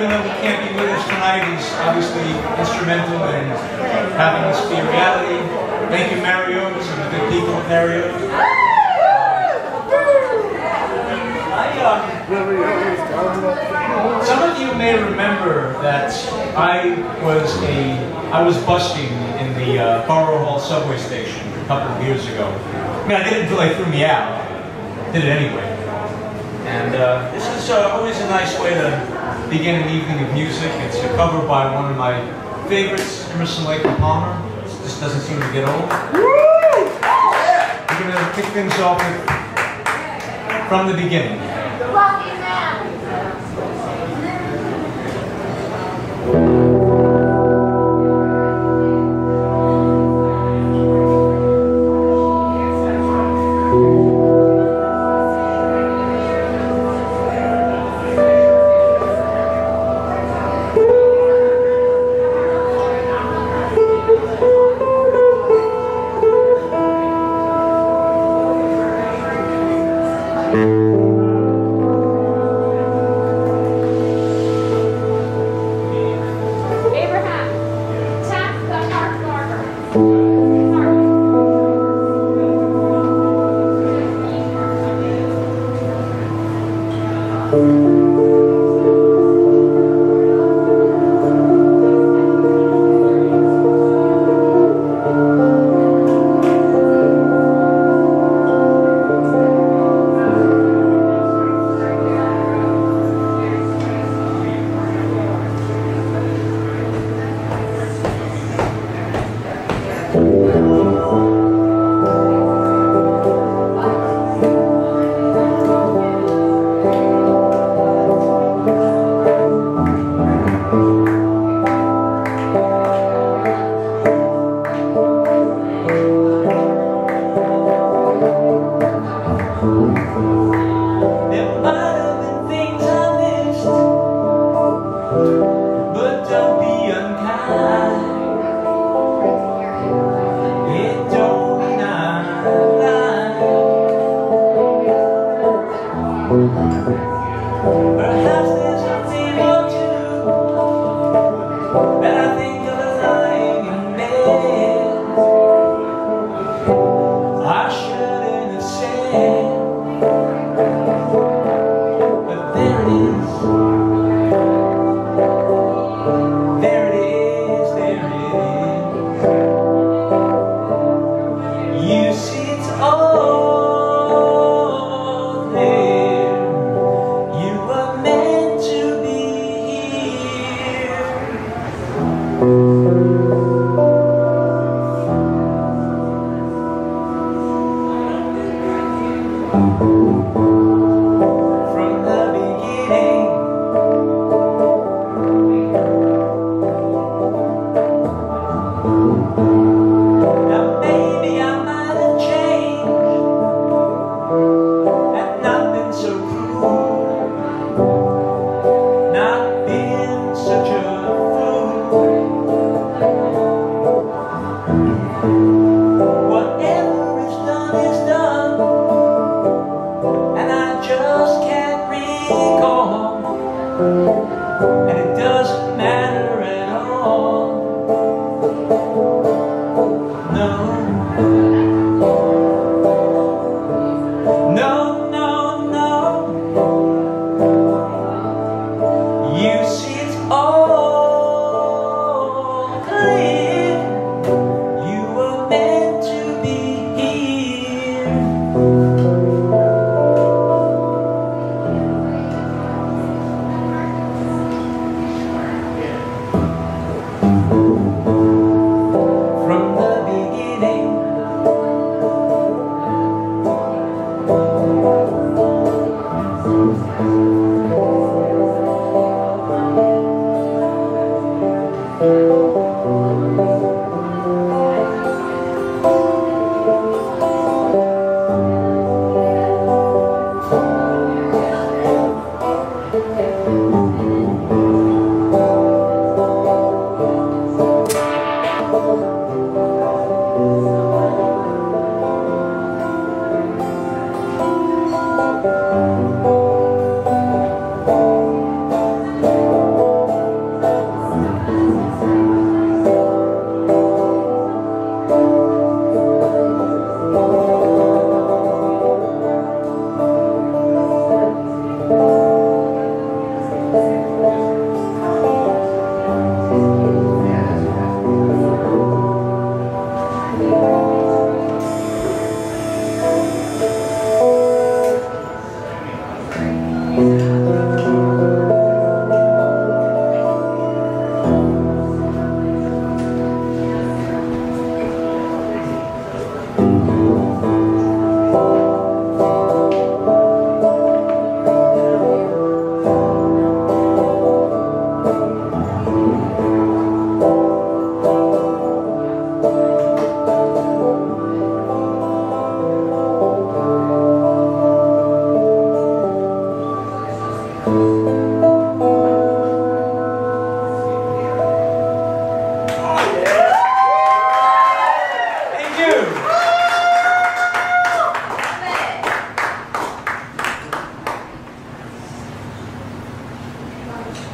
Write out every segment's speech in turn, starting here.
even though he can't be with us tonight, he's obviously instrumental in having this be a reality. Thank you, Mario's, and the good people at Mario's. Some of you may remember that I was busking in the Borough Hall subway station a couple of years ago. I mean, I did it until they threw me out. Did it anyway. And this is always a nice way to begin an evening of music. It's a cover by one of my favorites, Emerson, Lake and Palmer. This doesn't seem to get old. We're going to kick things off with From the Beginning. Lucky man.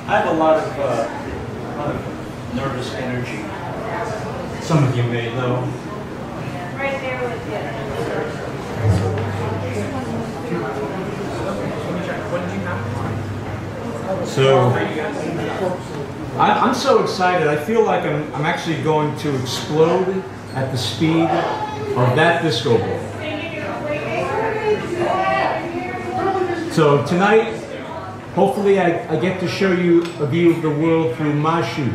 I have a lot of nervous energy. Some of you may, though. Right there with you. So, I'm so excited. I feel like I'm actually going to explode at the speed of that disco ball. So tonight, hopefully I get to show you a view of the world through my shoes.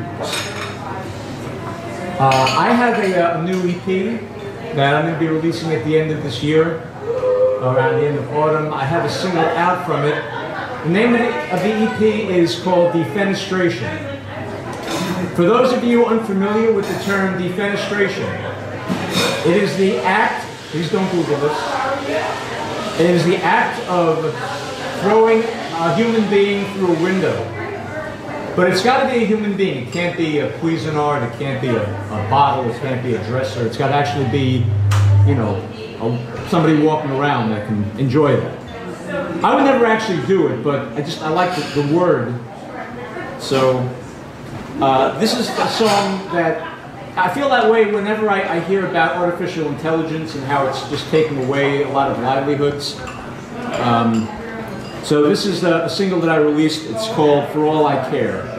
I have a new EP that I'm going to be releasing at the end of this year, around the end of autumn. I have a single out from it. The name of the EP is called Defenestration. For those of you unfamiliar with the term defenestration, it is the act, please don't Google this, it is the act of throwing a human being through a window. But it's got to be a human being. It can't be a Cuisinart, it can't be a bottle, it can't be a dresser. It's got to actually be, you know, somebody walking around that can enjoy that. I would never actually do it, but I like the word. So this is a song that I feel that way whenever I hear about artificial intelligence and how it's just taking away a lot of livelihoods. So this is a single that I released. It's called For All I Care.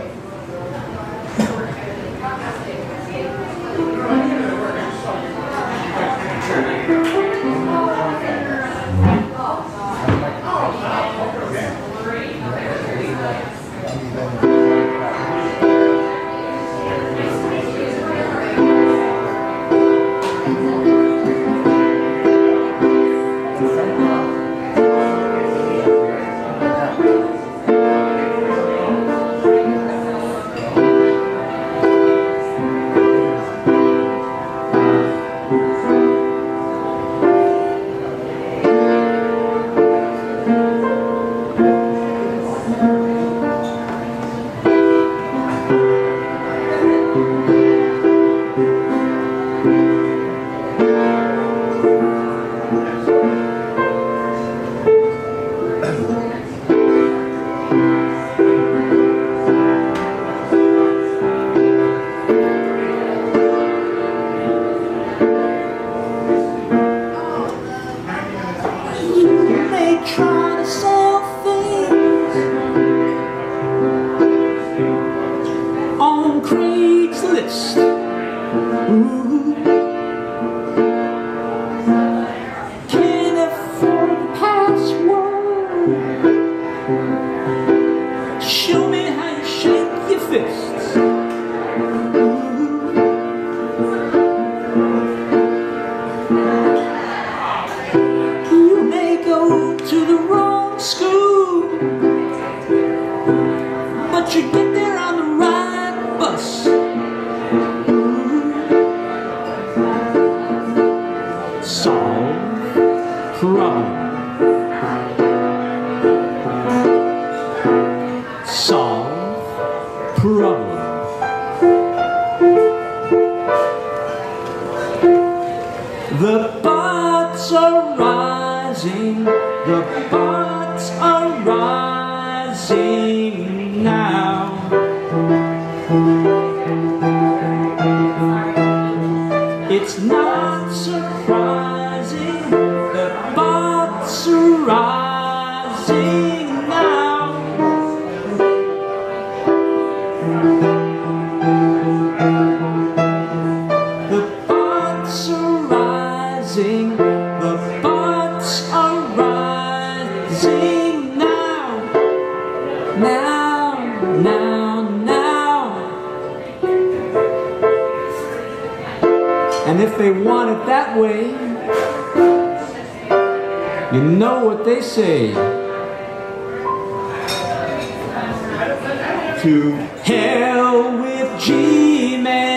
Show me how you shake your fists. You may go to the wrong school, but you get there on the right bus. Solve problem. Solve problem. The bots are rising. The bots are rising now. It's not surprising. The bots are rising now. The bots are rising. The bots are rising now. Now, now, now. And if they want it that way, you know what they say. To hell with Gmail.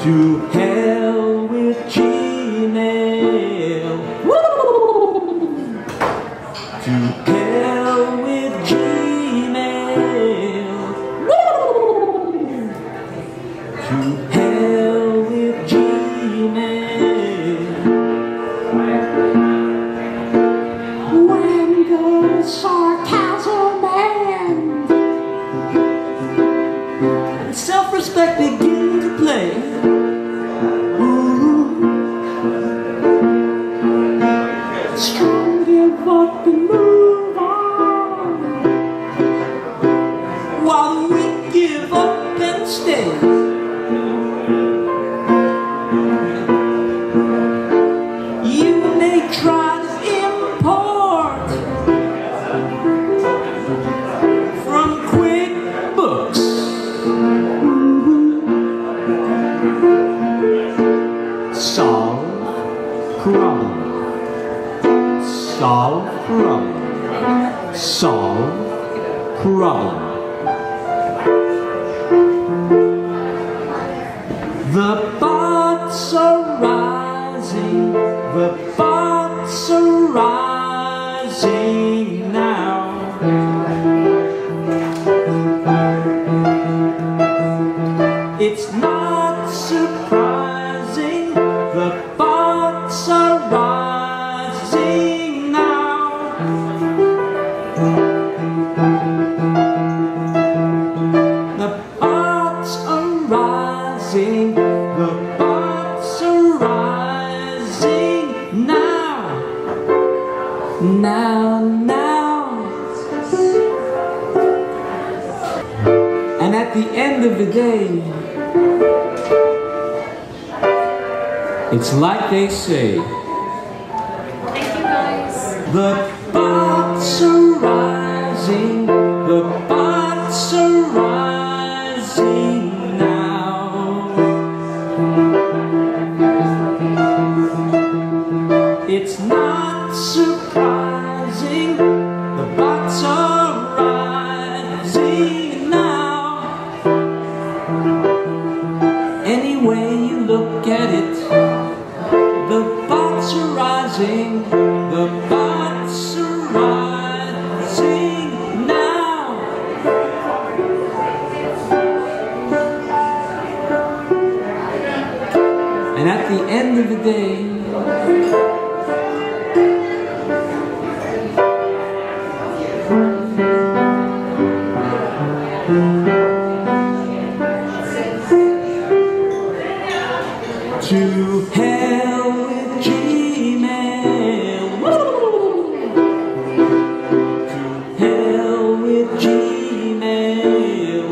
To hell with Gmail. To hell with Gmail. To hell with Gmail. When does sarcasm and self-respect begin to play. Strong give up and move on, while the weak give up and stay. You may try to import from QuickBooks solve problem. Solve problem. Solve problem. The bots are rising. The bots are rising now. It's not surprising. The bots are rising now. The bots are rising. The bots are rising now. Now, now. And at the end of the day, it's like they say. Thank you, guys. The bots are rising, the bots are rising now. It's not surprising, the bots are rising now. Any way you look at it, the bots are rising, the bots are rising now. And at the end of the day, to hell with Gmail. To hell with Gmail.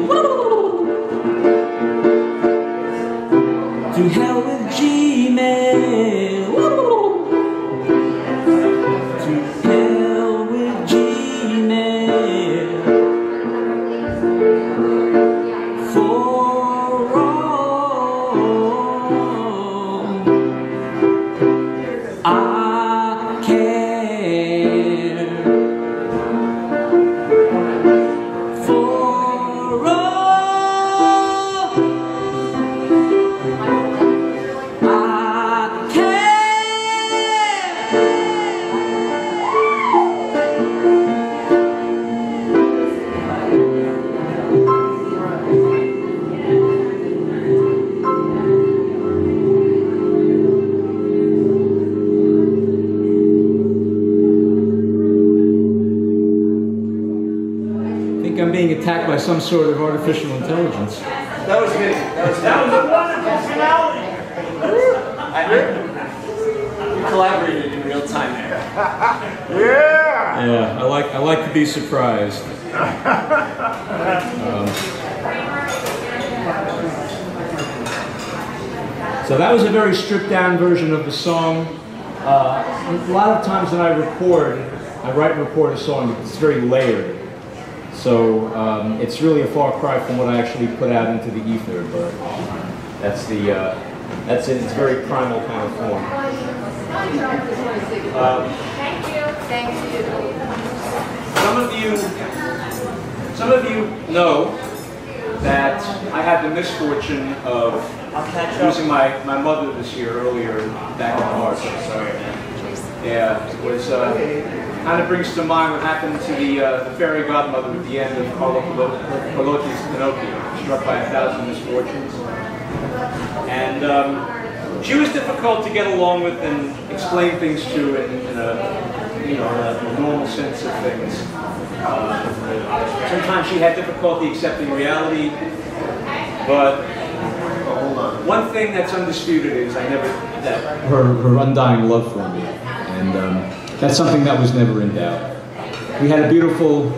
To hell with Gmail. To hell with Gmail. For all I care. For all I I'm being attacked by some sort of artificial intelligence. That was me. That was a wonderful finale. We collaborated in real time there. Yeah, I like to be surprised. So that was a very stripped down version of the song. A lot of times when I write and record a song, it's very layered. So it's really a far cry from what I actually put out into the ether, but that's it. It's a very primal kind of form. Thank you. Thank you. Some of you know that I had the misfortune of losing my mother this year, earlier back in March. Yeah, it was kind of brings to mind what happened to the fairy godmother at the end of Carlo Collodi's Pinocchio, struck by 1,000 misfortunes. And she was difficult to get along with and explain things to in you know, a normal sense of things. Sometimes she had difficulty accepting reality, but one thing that's undisputed is her undying love for me, and that's something that was never in doubt. We had a beautiful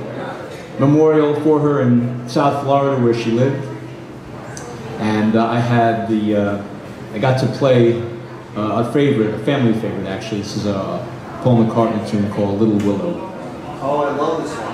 memorial for her in South Florida where she lived, and I got to play a family favorite actually. This is a Paul McCartney tune called Little Willow. Oh, I love this one.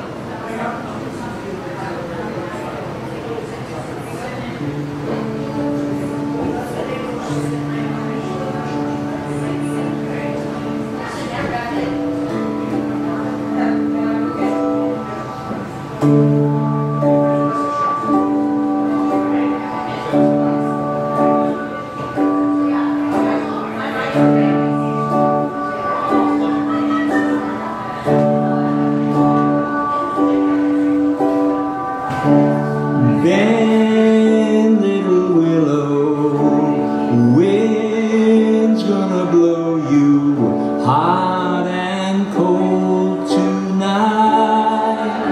Bend, little willow, wind's gonna blow you hot and cold tonight.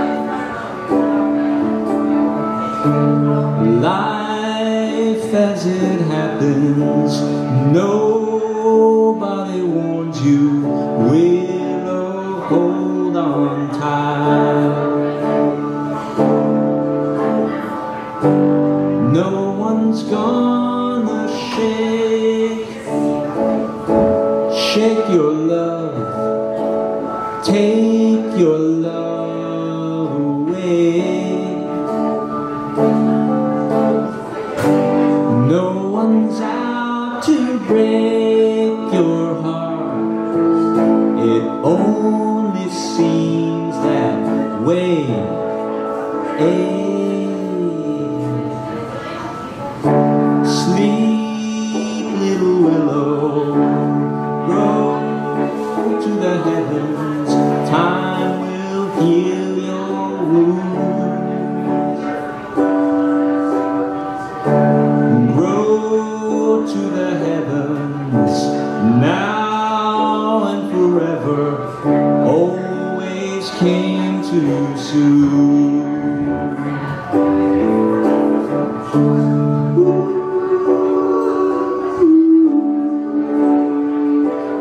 Life as it happens, nobody warns you. Willow, hold on tight. No one's gonna shake your love, take your love away. No one's out to break your heart, it only seems that way. Sleep, little willow, grow to the heavens. Time will heal your wounds. Grow to the heavens, now and forever. Always came too soon.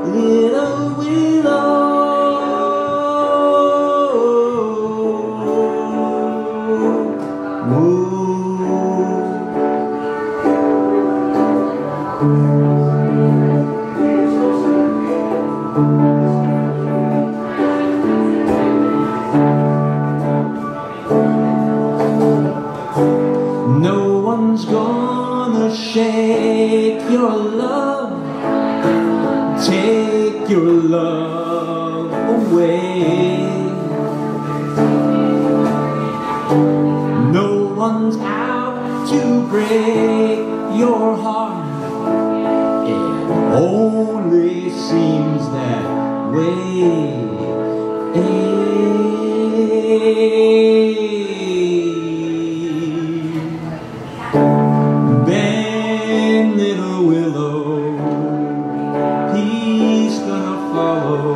Little willow, no one's gonna shake your love, take your love away. No one's out to break your heart, it only seems that way. Bend, little willow, he's gonna follow.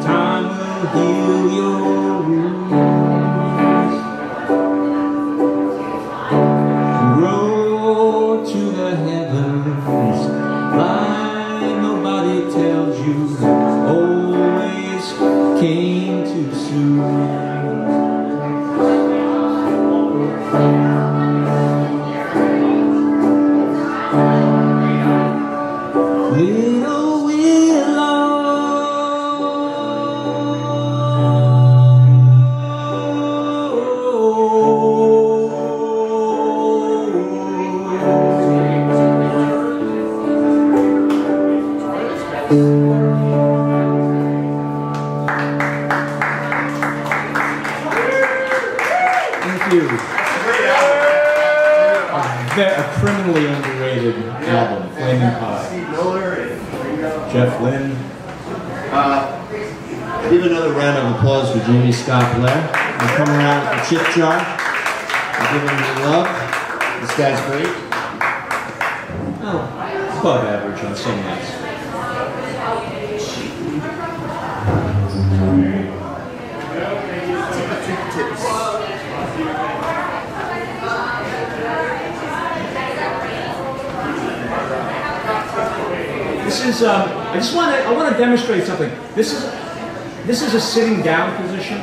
Time will heal your wounds. Grow to the heavens, like nobody tells you. Always came too soon. Little willow, thank you. A criminally underrated album, Flaming Pie. Jeff Lynne. Give another round of applause for Jamie Scott Blair. We'll come around with the chip jar. We'll give him your love. This guy's great. Oh, above average on some nights. is, I want to demonstrate something. This is a sitting down position.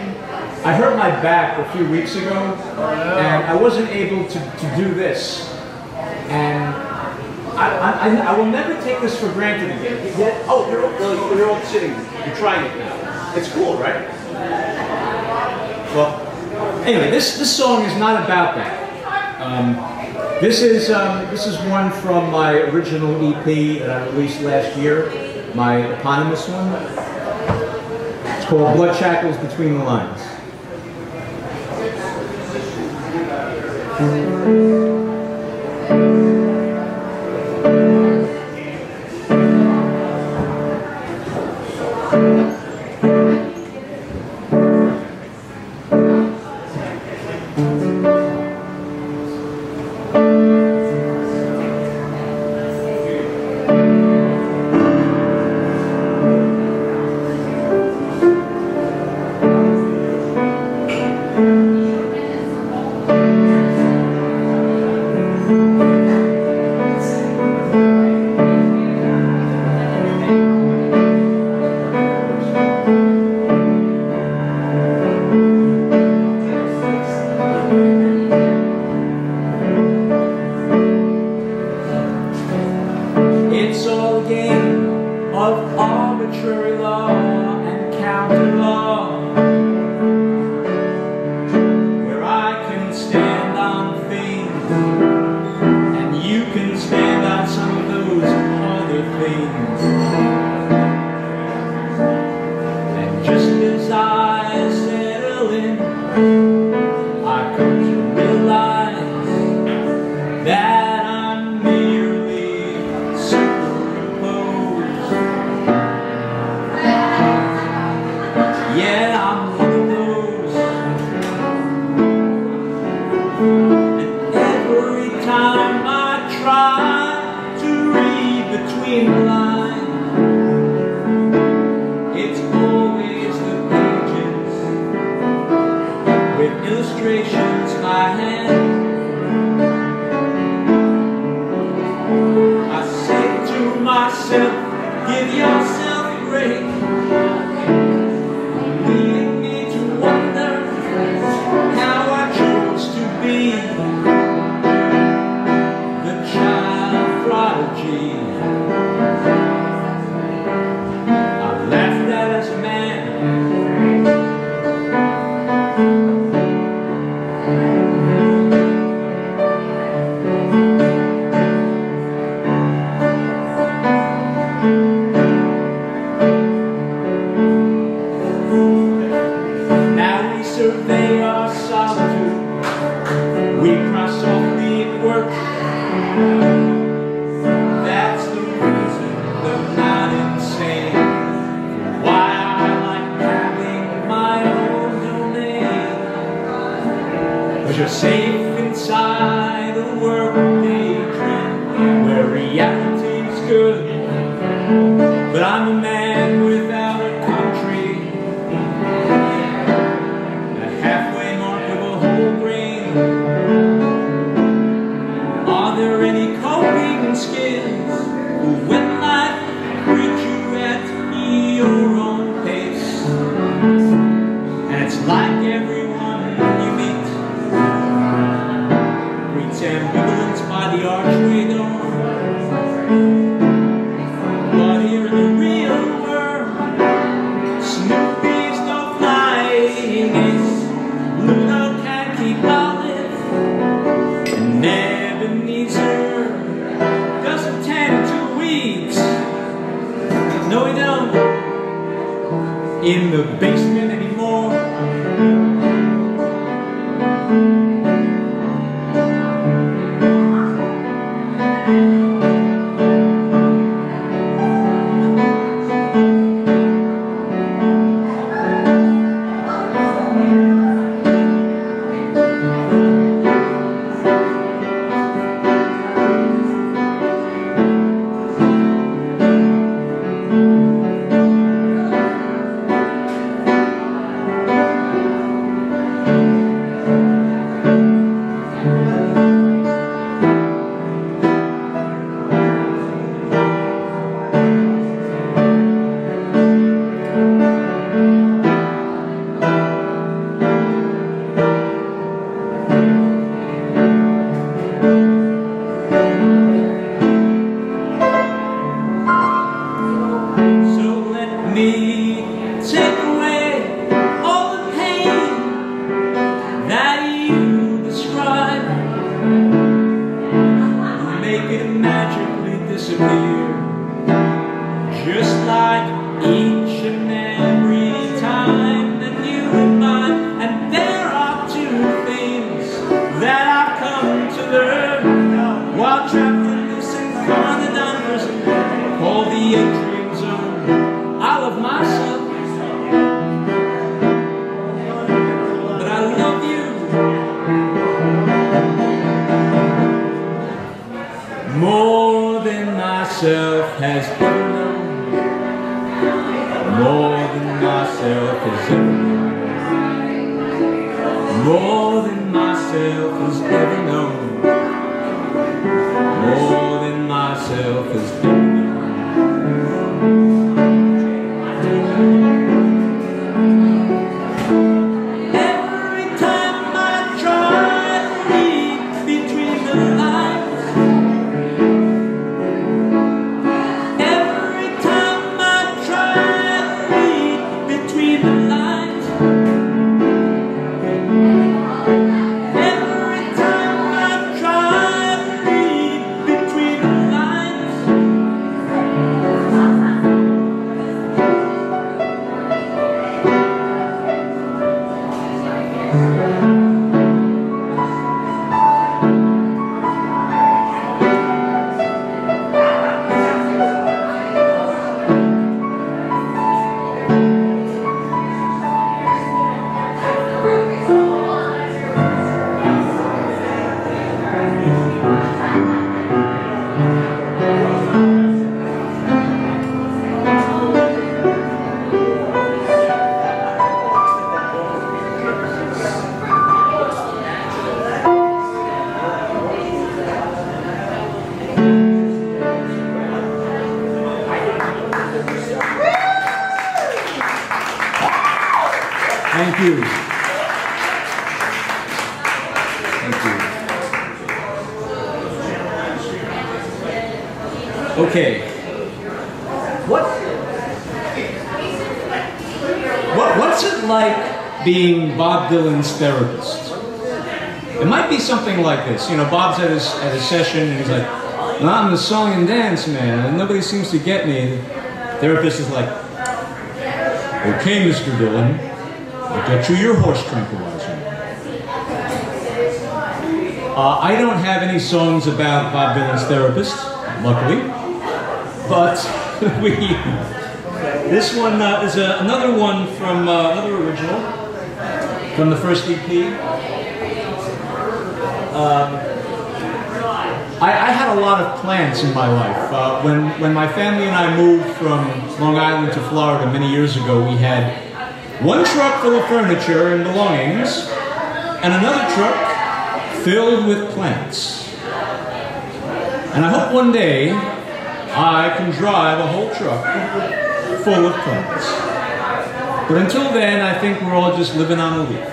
I hurt my back a few weeks ago, and I wasn't able to do this. And I will never take this for granted again. Oh, you're all sitting. You're trying it now. It's cool, right? Well, anyway, this song is not about that. This is one from my original EP that I released last year, my eponymous one. It's called Blood Shackles Between the Lines. It's all a game of arbitrary law and counter law, where I can stand on things and you can stand on some of those other things. And just as I settle in, I come to realize that I'm merely superimposed. Yeah, I'm one of those. And every time I try to read between the lines, it's always the pages with illustrations by hand. I say to myself, give yourself a break, leading me to wonder how I chose to be the child prodigy I laughed at as a man. Now we survey our solitude, we cry softly at work. That's the reason, though not insane, why I like having my own domain. 'Cause you're safe inside a workday dream where reality's good. But I'm a man without a country, a halfway mark of a whole grain. Are there any coping skills when life brings you at your own pace? And it's like everyone you meet greets ambivalence by the archway door. But here in the real world, Snoopy's no flying ace, Ludo can't keep olive, and Ebenezer doesn't tend to weeds. No, we don't in the basement anymore. more than myself has ever known, more than myself has ever known. Thank you. Thank you. Okay. What's it like being Bob Dylan's therapist? It might be something like this. You know, Bob's at his session and he's like, well, I'm the song and dance man and nobody seems to get me. The therapist is like, okay, Mr. Dylan, I'll get you your horse tranquilizer. I don't have any songs about Bob Dylan's therapist, luckily, but this one is another one from another original from the first EP. I had a lot of plants in my life. When my family and I moved from Long Island to Florida many years ago, we had one truck full of furniture and belongings, and another truck filled with plants. And I hope one day I can drive a whole truck full of plants. But until then, I think we're all just living on a leaf.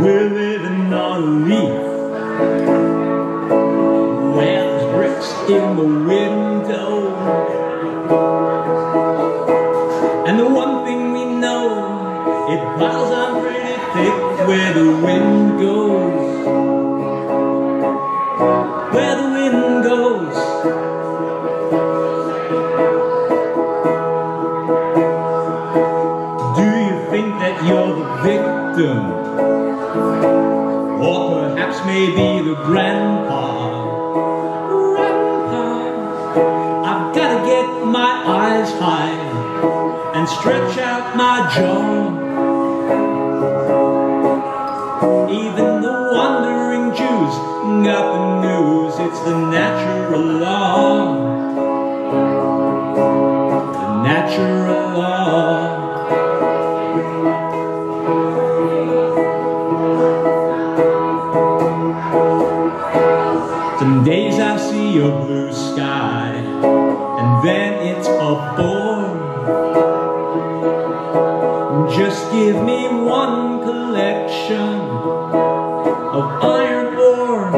We're living on a leaf where there's bricks in the window. And the one thing we know, it piles on pretty thick where the wind goes. Where the wind goes. Do you think that you're the victim? Or perhaps maybe the grandpa. Grandpa, I've got to get my eyes high and stretch out my jaw. Even the wandering Jews got the news. It's it's the natural law. The natural law. Some days I see a blue sky, and then it's a bore. Just give me one collection of iron ore.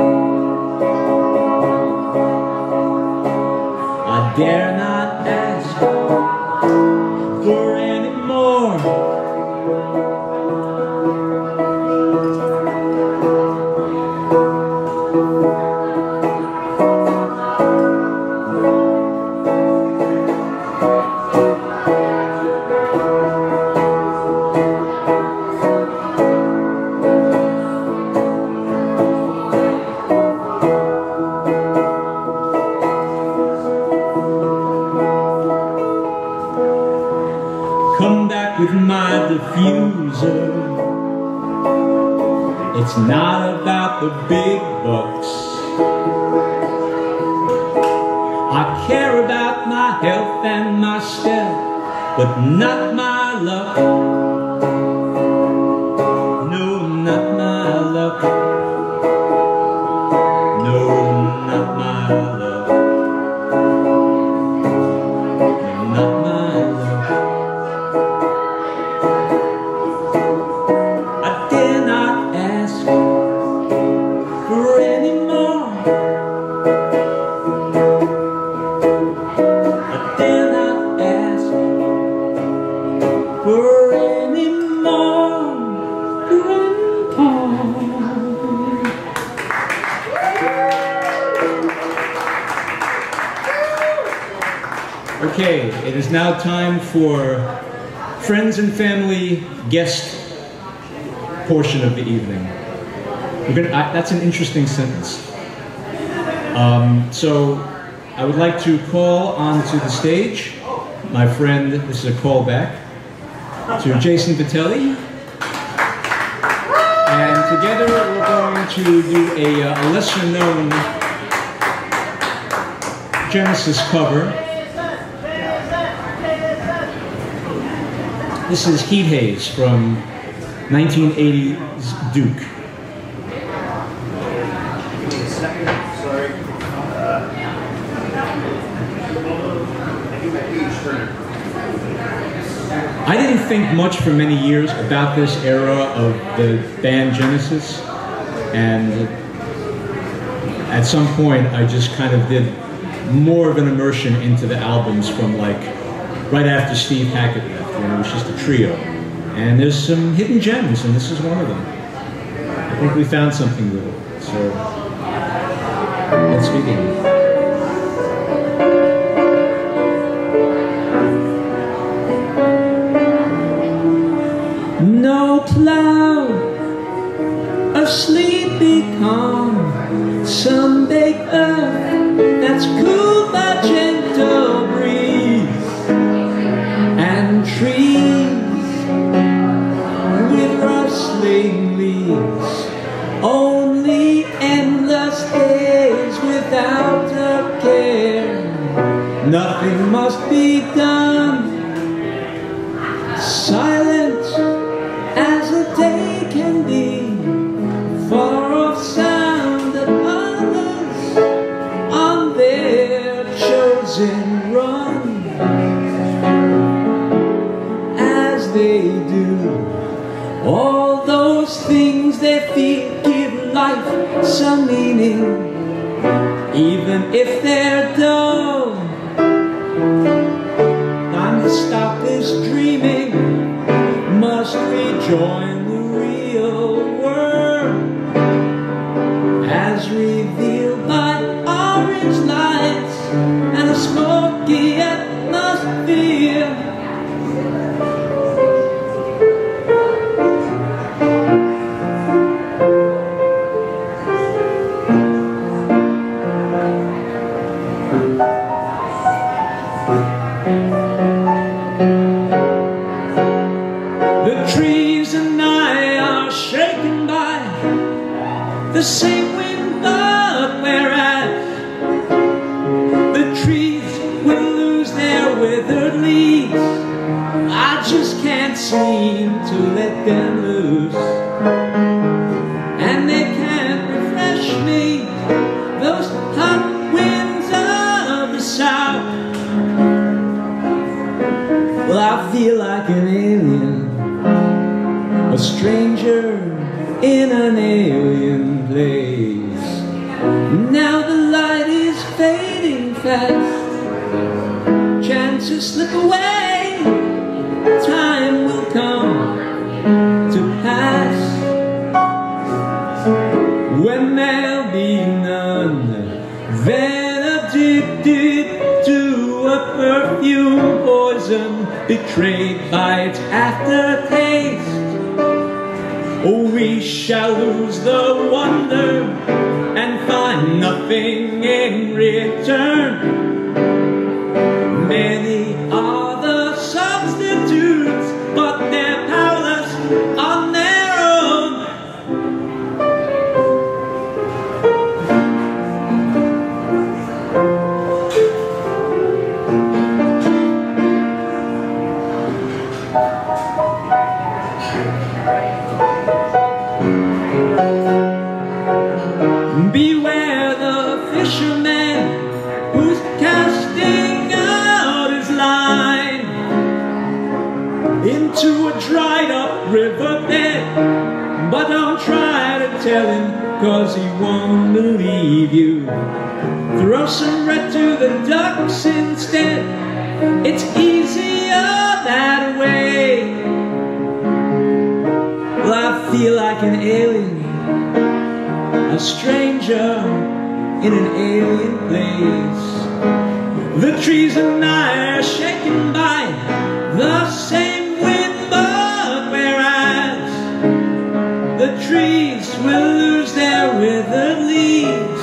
I dare not ask for any more. Come back with my diffuser. It's not about the big bucks. I care about my health and my step, but not my luck. No, not my luck. No, not my luck. Not my luck. I dare not ask for any more. I dare not ask for any more, Grandpa. Okay, it is now time for friends and family guest portion of the evening. That's an interesting sentence. So I would like to call onto the stage my friend, this is a callback, to Jason Vitelli. And together we're going to do a lesser known Genesis cover. This is Heat Haze from 1980's Duke. Sorry. I didn't think much for many years about this era of the band Genesis, and at some point I just kind of did more of an immersion into the albums from like right after Steve Hackett left, when it was just a trio. And there's some hidden gems, and this is one of them. I think we found something with it, so let's begin. No cloud of sleepy calm, sun-baked earth that's cooled by gentle breeze, and trees with rustling leaves, only endless days without a care. Nothing must be done, silent as a day can be, far off sound that others on their chosen run, as they do. All those things they feel give life some meaning, even if they're dull. Time to stop this dreaming, must rejoin the real world, as revealed by orange lights and a smoky atmosphere. The trees are not fast. Chances slip away, time will come to pass when there'll be none then addicted to a perfume poison, betrayed by its aftertaste. Oh, we shall lose the wonder and find nothing in return. Many are the substitutes, but they're powerless on their own. Beware the fisherman who's casting out his line into a dried up riverbed, but don't try to tell him, 'cause he won't believe you. Throw some bread to the ducks instead, it's easier that way. Well, I feel like an alien, a stranger in an alien place. The trees and I are shaken by the same wind, but whereas the trees will lose their withered leaves,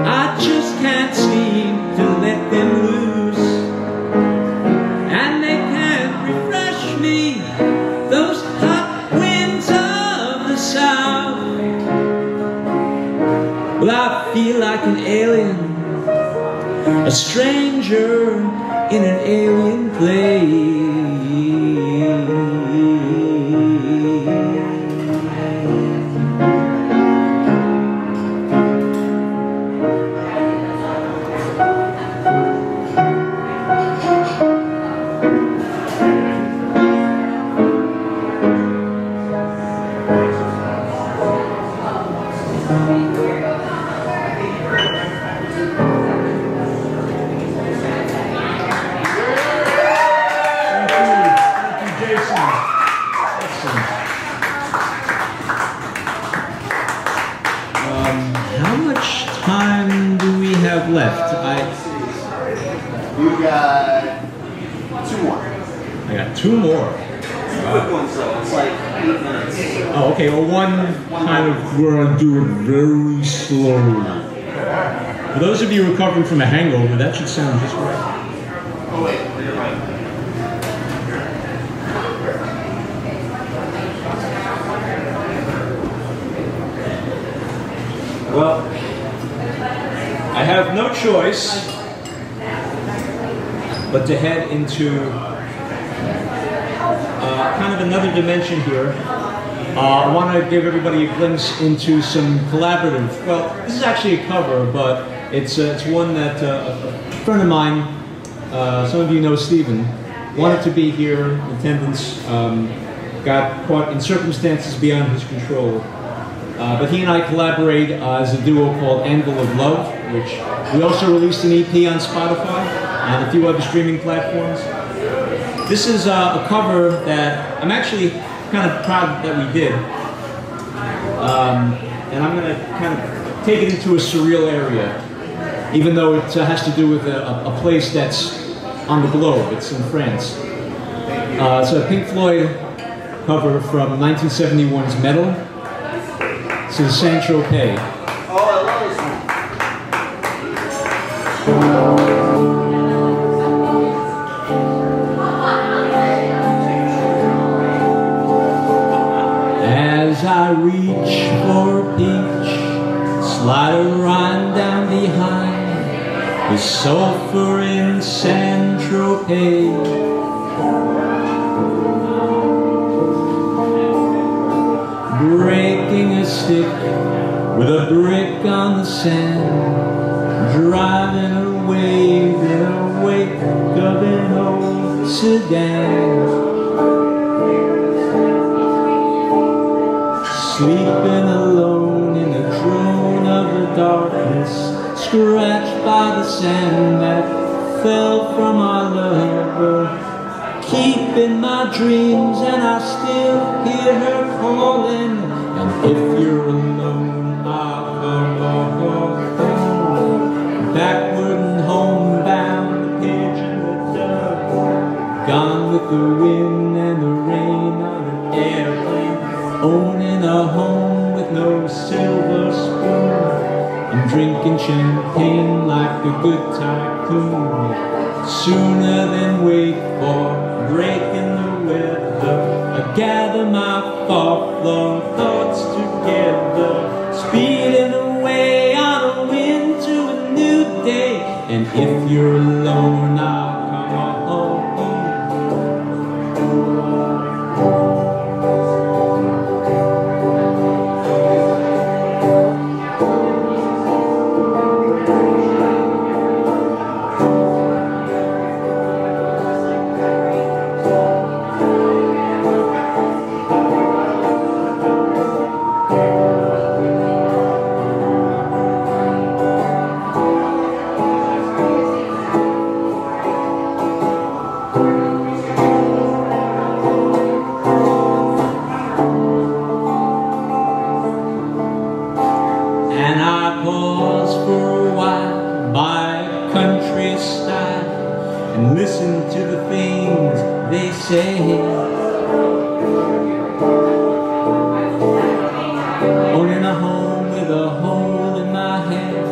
I just can't seem to let them loose. And they can't refresh me, those hot winds of the south. Well, I feel like an alien, a stranger in an alien place. How much time do we have left? You've got 2 more. I got 2 more. Quick ones though, it's like 8 minutes. Oh, okay. Well, one kind of, we're gonna do it very slowly. For those of you recovering from a hangover, that should sound just right. Oh wait, you're right. Well, I have no choice but to head into kind of another dimension here. I want to give everybody a glimpse into some collaborative. Well, this is actually a cover, but it's one that a friend of mine, some of you know Stephen, wanted to be here in attendance, got caught in circumstances beyond his control. But he and I collaborate as a duo called Anvil of Love, which we also released an EP on Spotify and a few other streaming platforms. This is a cover that I'm actually kind of proud that we did. And I'm going to kind of take it into a surreal area, even though it has to do with a place that's on the globe. It's in France. It's a Pink Floyd cover from 1971's Metal. This is Saint-Tropez. Oh, I love this one. As I reach for a peach, slide a rhyme down behind, the sulfur in Saint-Tropez. Breaking a stick with a brick on the sand, driving a wave in a wake of an old sedan, sleeping alone in the drone of the darkness, scratched by the sand that fell from our love. Keep in my dreams, and I still hear her calling. And if you're alone, I'll come home. Backward and homebound, the pigeon, the dove, gone with the wind and the rain on an airplane, owning a home with no silver spoon, and drinking champagne like a good tycoon. Sooner than wait for a break in the weather, I gather my far-flung thoughts together, speeding away on a wind to a new day. And if you're alone, I'll come home. And I pause for a while by countryside and listen to the things they say. Owning a home with a hole in my head.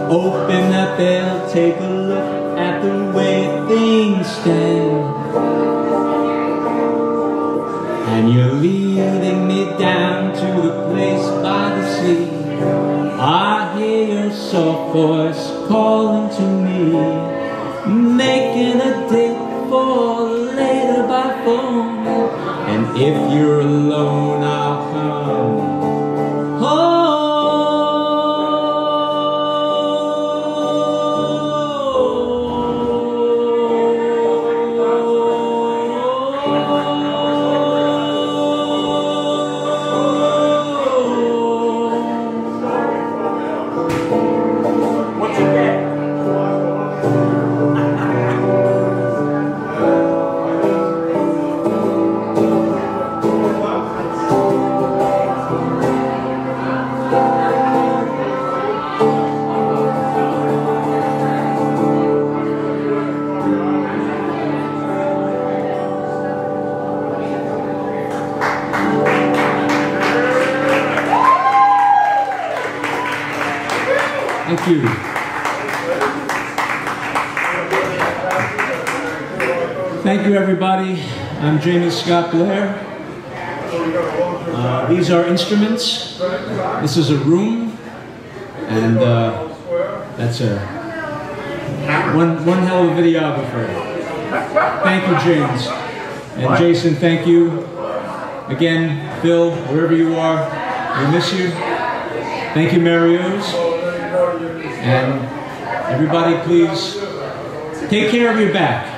Open that bell, take a look at the way things stand. And you're leading me down to the place by the sea. I hear your soft voice calling to me, making a date for later by phone. And if you're alone, I'll come home. Thank you. Thank you, everybody. I'm Jamie Scott Blair. These are instruments. This is a room, and that's one hell of a videographer. Thank you, James. And Jason, thank you. Again, Phil, wherever you are, we miss you. Thank you, Marios. And everybody, please take care of your back.